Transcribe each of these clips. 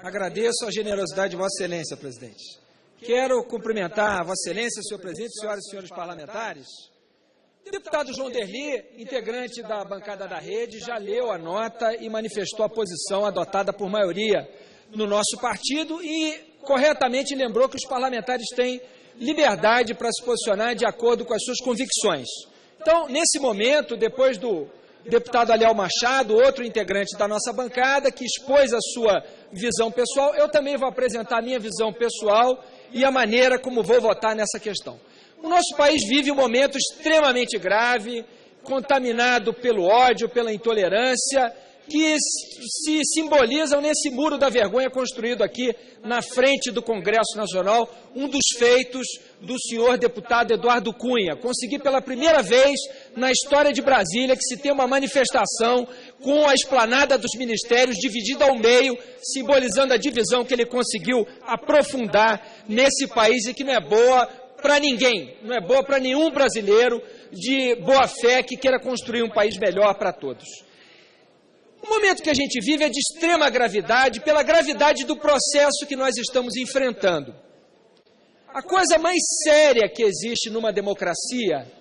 Agradeço a generosidade de Vossa Excelência, presidente. Quero cumprimentar Vossa Excelência, senhor presidente, senhoras e senhores parlamentares. O deputado João Derli, integrante da bancada da Rede, já leu a nota e manifestou a posição adotada por maioria no nosso partido e corretamente lembrou que os parlamentares têm liberdade para se posicionar de acordo com as suas convicções. Então, nesse momento, depois do deputado Aliel Machado, outro integrante da nossa bancada, que expôs a sua visão pessoal, eu também vou apresentar a minha visão pessoal e a maneira como vou votar nessa questão. O nosso país vive um momento extremamente grave, contaminado pelo ódio, pela intolerância, que se simbolizam nesse muro da vergonha construído aqui na frente do Congresso Nacional, um dos feitos do senhor deputado Eduardo Cunha. Consegui pela primeira vez na história de Brasília que se tem uma manifestação com a esplanada dos ministérios dividida ao meio, simbolizando a divisão que ele conseguiu aprofundar nesse país e que não é boa para ninguém, não é boa para nenhum brasileiro de boa fé que queira construir um país melhor para todos. O momento que a gente vive é de extrema gravidade, pela gravidade do processo que nós estamos enfrentando. A coisa mais séria que existe numa democracia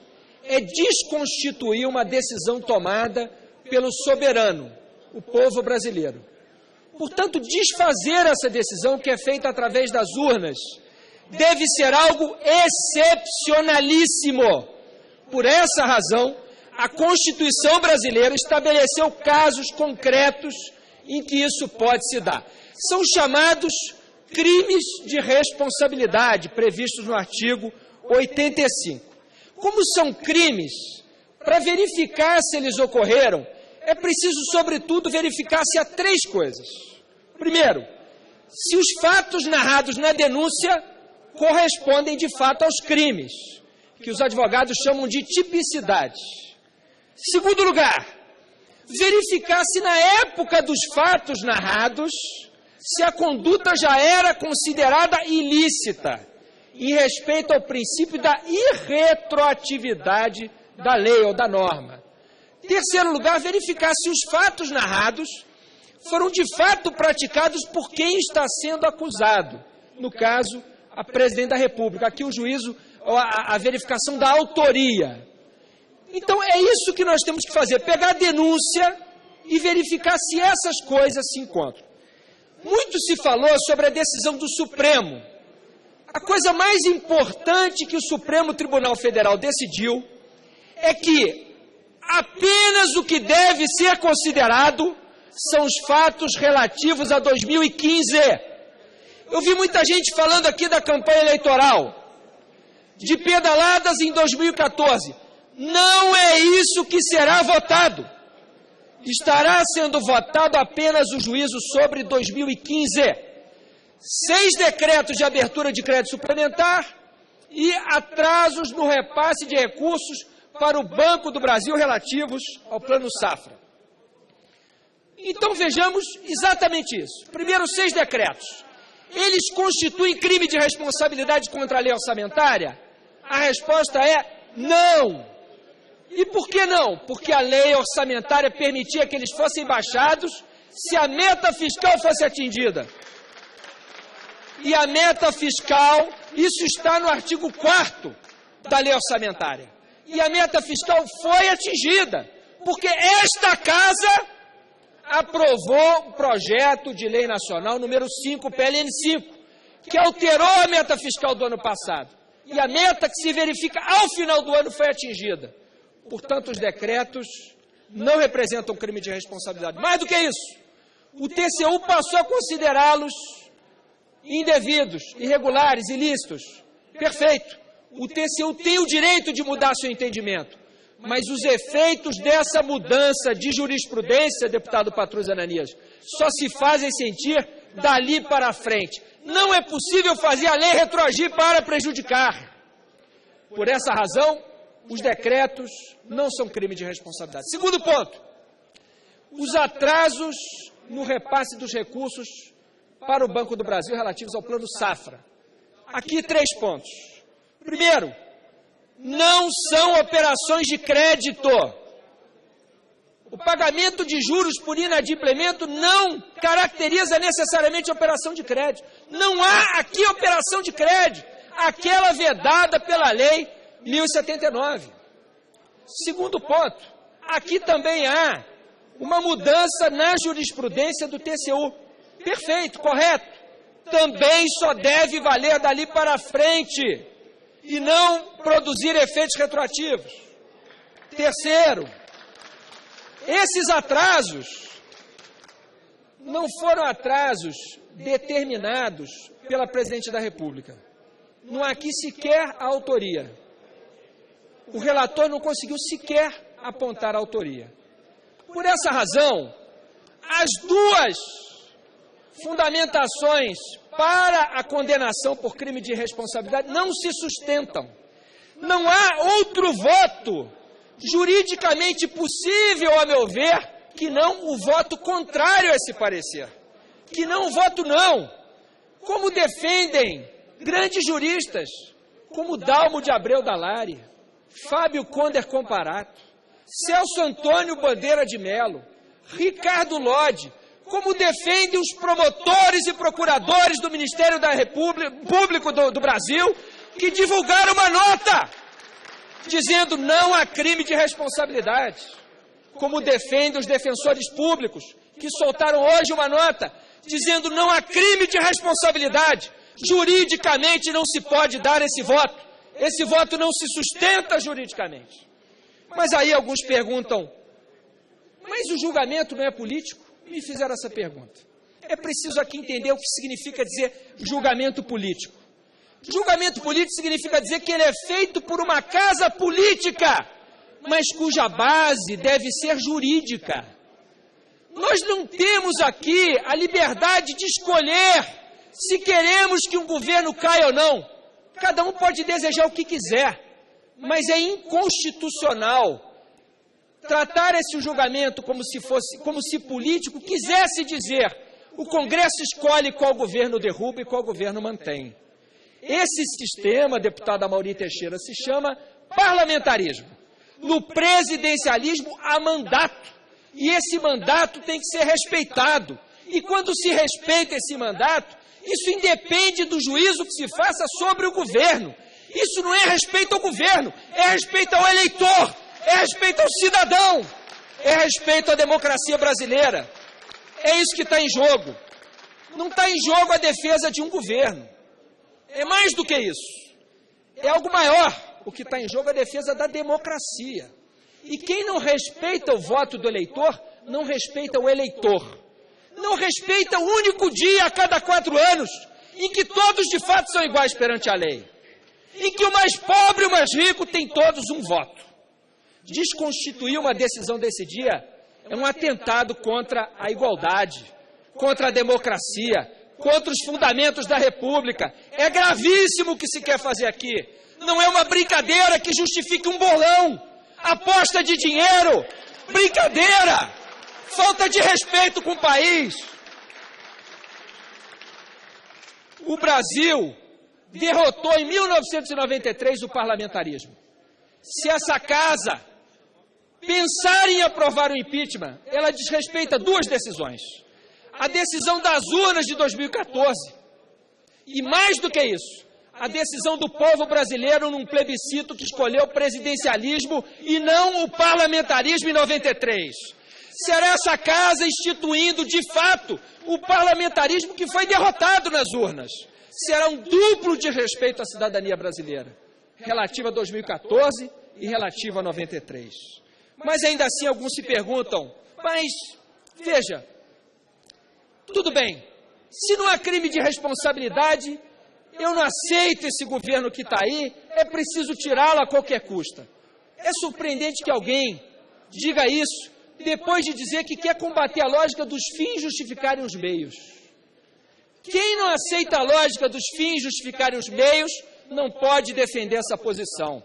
é desconstituir uma decisão tomada pelo soberano, o povo brasileiro. Portanto, desfazer essa decisão que é feita através das urnas deve ser algo excepcionalíssimo. Por essa razão, a Constituição brasileira estabeleceu casos concretos em que isso pode se dar. São chamados crimes de responsabilidade, previstos no artigo 85. Como são crimes, para verificar se eles ocorreram, é preciso, sobretudo, verificar se há três coisas. Primeiro, se os fatos narrados na denúncia correspondem de fato aos crimes, que os advogados chamam de tipicidade. Segundo lugar, verificar se na época dos fatos narrados, se a conduta já era considerada ilícita, em respeito ao princípio da irretroatividade da lei ou da norma. Terceiro lugar, verificar se os fatos narrados foram de fato praticados por quem está sendo acusado, no caso, a presidente da República. Aqui o juízo, a verificação da autoria. Então, é isso que nós temos que fazer, pegar a denúncia e verificar se essas coisas se encontram. Muito se falou sobre a decisão do Supremo. A coisa mais importante que o Supremo Tribunal Federal decidiu é que apenas o que deve ser considerado são os fatos relativos a 2015. Eu vi muita gente falando aqui da campanha eleitoral, de pedaladas em 2014. Não é isso que será votado. Estará sendo votado apenas o juízo sobre 2015. 6 decretos de abertura de crédito suplementar e atrasos no repasse de recursos para o Banco do Brasil relativos ao Plano Safra. Então vejamos exatamente isso. Primeiro, 6 decretos. Eles constituem crime de responsabilidade contra a lei orçamentária? A resposta é não. E por que não? Porque a lei orçamentária permitia que eles fossem baixados se a meta fiscal fosse atingida. E a meta fiscal, isso está no artigo 4º da lei orçamentária. E a meta fiscal foi atingida, porque esta casa aprovou o projeto de lei nacional número 5, PLN 5, que alterou a meta fiscal do ano passado. E a meta que se verifica ao final do ano foi atingida. Portanto, os decretos não representam crime de responsabilidade. Mais do que isso, o TCU passou a considerá-los indevidos, irregulares, ilícitos. Perfeito. O TCU tem o direito de mudar seu entendimento. Mas os efeitos dessa mudança de jurisprudência, deputado Patrus Ananias, só se fazem sentir dali para frente. Não é possível fazer a lei retroagir para prejudicar. Por essa razão, os decretos não são crime de responsabilidade. Segundo ponto, os atrasos no repasse dos recursos para o Banco do Brasil relativos ao Plano Safra. Aqui 3 pontos. Primeiro, não são operações de crédito. O pagamento de juros por inadimplemento não caracteriza necessariamente operação de crédito. Não há aqui operação de crédito, aquela vedada pela Lei 1079. Segundo ponto, aqui também há uma mudança na jurisprudência do TCU. Perfeito, correto. Também só deve valer dali para frente e não produzir efeitos retroativos. Terceiro, esses atrasos não foram atrasos determinados pela Presidente da República. Não há aqui sequer a autoria. O relator não conseguiu sequer apontar a autoria. Por essa razão, as duas fundamentações para a condenação por crime de responsabilidade não se sustentam. Não há outro voto juridicamente possível, a meu ver, que não o voto contrário a esse parecer. Que não o voto não. Como defendem grandes juristas, como Dalmo de Abreu Dallari, Fábio Conder Comparato, Celso Antônio Bandeira de Mello, Ricardo Lodge, como defendem os promotores e procuradores do Ministério da Público do Brasil, que divulgaram uma nota dizendo não há crime de responsabilidade. Como defendem os defensores públicos, que soltaram hoje uma nota dizendo não há crime de responsabilidade. Juridicamente não se pode dar esse voto. Esse voto não se sustenta juridicamente. Mas aí alguns perguntam, mas o julgamento não é político? Me fizeram essa pergunta. É preciso aqui entender o que significa dizer julgamento político. Julgamento político significa dizer que ele é feito por uma casa política, mas cuja base deve ser jurídica. Nós não temos aqui a liberdade de escolher se queremos que um governo caia ou não. Cada um pode desejar o que quiser, mas é inconstitucional tratar esse julgamento como se político quisesse dizer o Congresso escolhe qual governo derruba e qual governo mantém. Esse sistema, deputada Mauri Teixeira, se chama parlamentarismo. No presidencialismo há mandato, e esse mandato tem que ser respeitado. E quando se respeita esse mandato, isso independe do juízo que se faça sobre o governo. Isso não é respeito ao governo, é respeito ao eleitor, é respeito ao cidadão, é respeito à democracia brasileira. É isso que está em jogo. Não está em jogo a defesa de um governo. É mais do que isso. É algo maior. O que está em jogo é a defesa da democracia. E quem não respeita o voto do eleitor, não respeita o eleitor. Não respeita o único dia a cada 4 anos em que todos de fato são iguais perante a lei. Em que o mais pobre e o mais rico têm todos um voto. Desconstituir uma decisão desse dia é um atentado contra a igualdade, contra a democracia, contra os fundamentos da República. É gravíssimo o que se quer fazer aqui. Não é uma brincadeira que justifique um bolão, aposta de dinheiro, brincadeira, falta de respeito com o país. O Brasil derrotou em 1993 o parlamentarismo. Se essa casa pensar em aprovar o impeachment, ela desrespeita 2 decisões. A decisão das urnas de 2014 e, mais do que isso, a decisão do povo brasileiro num plebiscito que escolheu o presidencialismo e não o parlamentarismo em 93. Será essa casa instituindo, de fato, o parlamentarismo que foi derrotado nas urnas. Será um duplo desrespeito à cidadania brasileira, relativa a 2014 e relativa a 93. Mas ainda assim alguns se perguntam, mas, veja, tudo bem, se não há crime de responsabilidade, eu não aceito esse governo que está aí, é preciso tirá-lo a qualquer custo. É surpreendente que alguém diga isso depois de dizer que quer combater a lógica dos fins justificarem os meios. Quem não aceita a lógica dos fins justificarem os meios, não pode defender essa posição.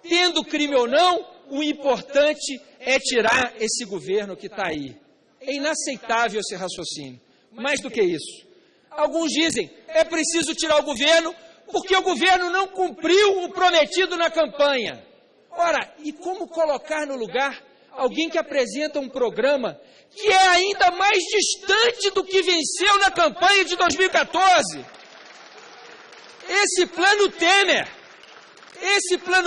Tendo crime ou não, o importante é tirar esse governo que está aí. É inaceitável esse raciocínio. Mais do que isso. Alguns dizem, é preciso tirar o governo porque o governo não cumpriu o prometido na campanha. Ora, e como colocar no lugar alguém que apresenta um programa que é ainda mais distante do que venceu na campanha de 2014. Esse plano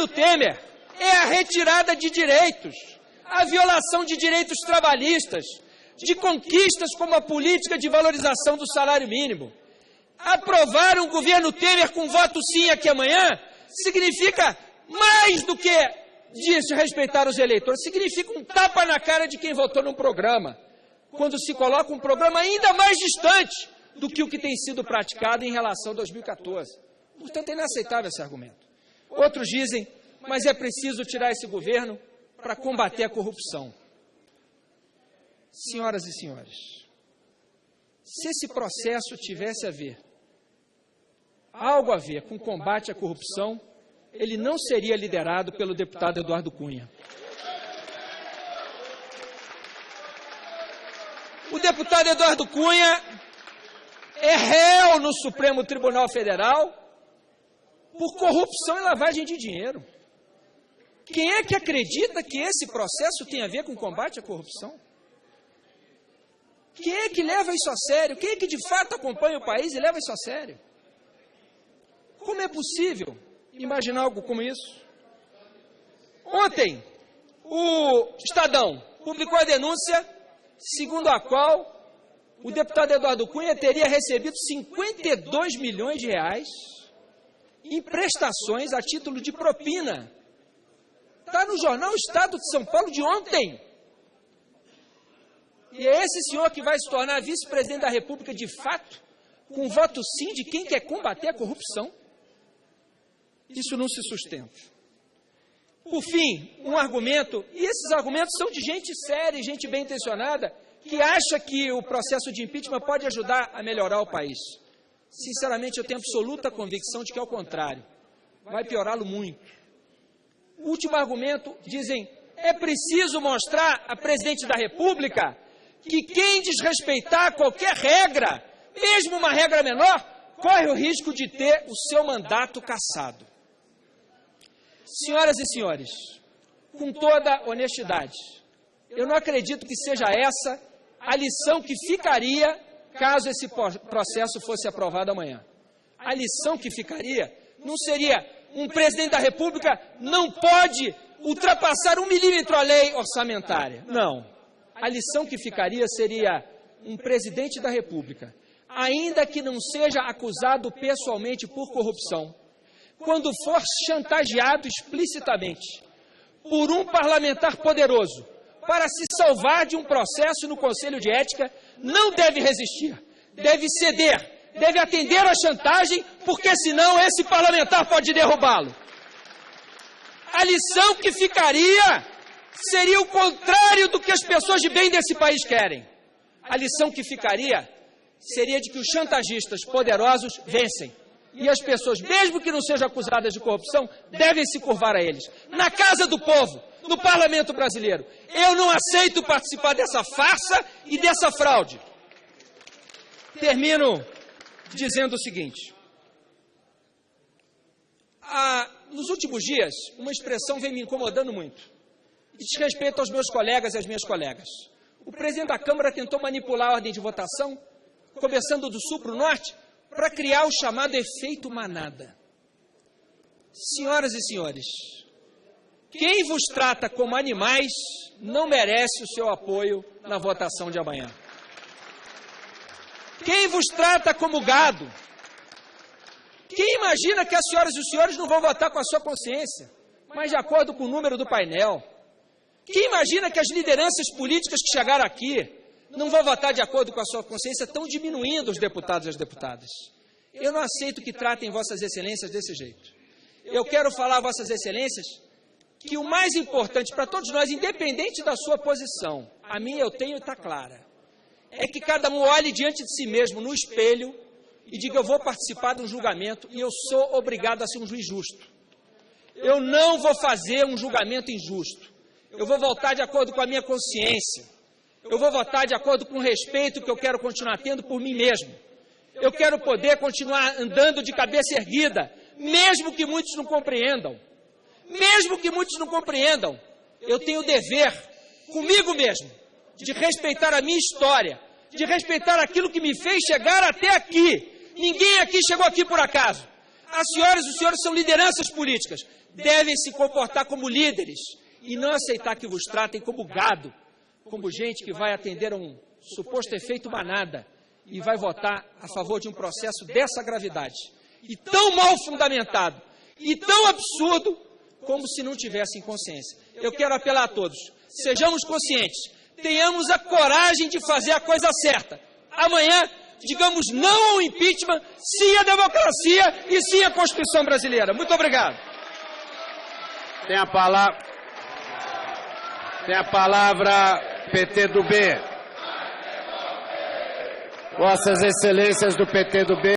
Temer é a retirada de direitos, a violação de direitos trabalhistas, de conquistas como a política de valorização do salário mínimo. Aprovar um governo Temer com voto sim aqui amanhã significa mais do que desrespeitar os eleitores, significa um tapa na cara de quem votou num programa, quando se coloca um programa ainda mais distante do que o que tem sido praticado em relação a 2014. Portanto, é inaceitável esse argumento. Outros dizem, mas é preciso tirar esse governo para combater a corrupção. Senhoras e senhores, se esse processo tivesse algo a ver com combate à corrupção, ele não seria liderado pelo deputado Eduardo Cunha. O deputado Eduardo Cunha é réu no Supremo Tribunal Federal por corrupção e lavagem de dinheiro. Quem é que acredita que esse processo tem a ver com combate à corrupção? Quem é que leva isso a sério? Quem é que de fato acompanha o país e leva isso a sério? Como é possível imaginar algo como isso? Ontem, o Estadão publicou a denúncia segundo a qual o deputado Eduardo Cunha teria recebido 52 milhões de reais em prestações a título de propina. Está no jornal Estado de São Paulo de ontem. E é esse senhor que vai se tornar vice-presidente da República de fato, com voto sim de quem quer combater a corrupção? Isso não se sustenta. Por fim, um argumento, e esses argumentos são de gente séria e gente bem intencionada, que acha que o processo de impeachment pode ajudar a melhorar o país. Sinceramente, eu tenho absoluta convicção de que é o contrário. Vai piorá-lo muito. O último argumento, dizem, é preciso mostrar a presidente da República que quem desrespeitar qualquer regra, mesmo uma regra menor, corre o risco de ter o seu mandato cassado. Senhoras e senhores, com toda honestidade, eu não acredito que seja essa a lição que ficaria caso esse processo fosse aprovado amanhã. A lição que ficaria não seria um presidente da República não pode ultrapassar 1 milímetro a lei orçamentária. Não. A lição que ficaria seria um presidente da República, ainda que não seja acusado pessoalmente por corrupção, quando for chantageado explicitamente por um parlamentar poderoso para se salvar de um processo no Conselho de Ética, não deve resistir, deve ceder, deve atender à chantagem, porque senão esse parlamentar pode derrubá-lo. A lição que ficaria seria o contrário do que as pessoas de bem desse país querem. A lição que ficaria seria de que os chantagistas poderosos vencem. E as pessoas, mesmo que não sejam acusadas de corrupção, devem se curvar a eles. Na casa do povo, no parlamento brasileiro. Eu não aceito participar dessa farsa e dessa fraude. Termino dizendo o seguinte. Nos últimos dias, uma expressão vem me incomodando muito. E diz respeito aos meus colegas e às minhas colegas. O presidente da Câmara tentou manipular a ordem de votação, começando do sul para o norte, para criar o chamado efeito manada. Senhoras e senhores, quem vos trata como animais não merece o seu apoio na votação de amanhã. Quem vos trata como gado, quem imagina que as senhoras e os senhores não vão votar com a sua consciência, mas de acordo com o número do painel? Quem imagina que as lideranças políticas que chegaram aqui não vão votar de acordo com a sua consciência, estão diminuindo os deputados e as deputadas? Eu não aceito que tratem vossas excelências desse jeito. Eu quero falar a vossas excelências que o mais importante para todos nós, independente da sua posição, a minha eu tenho e está clara, é que cada um olhe diante de si mesmo no espelho e diga: eu vou participar de um julgamento e eu sou obrigado a ser um juiz justo. Eu não vou fazer um julgamento injusto. Eu vou votar de acordo com a minha consciência. Eu vou votar de acordo com o respeito que eu quero continuar tendo por mim mesmo. Eu quero poder continuar andando de cabeça erguida, mesmo que muitos não compreendam. Mesmo que muitos não compreendam, eu tenho o dever comigo mesmo, de respeitar a minha história, de respeitar aquilo que me fez chegar até aqui. Ninguém aqui chegou aqui por acaso. As senhoras e os senhores são lideranças políticas, devem se comportar como líderes e não aceitar que vos tratem como gado, como gente que vai atender a um suposto efeito manada e vai votar a favor de um processo dessa gravidade, e tão mal fundamentado, e tão absurdo, como se não tivessem consciência. Eu quero apelar a todos, sejamos conscientes, tenhamos a coragem de fazer a coisa certa. Amanhã, digamos não ao impeachment, sim à democracia e sim à Constituição brasileira. Muito obrigado. Tem a palavra PT do B. Vossas Excelências do PT do B.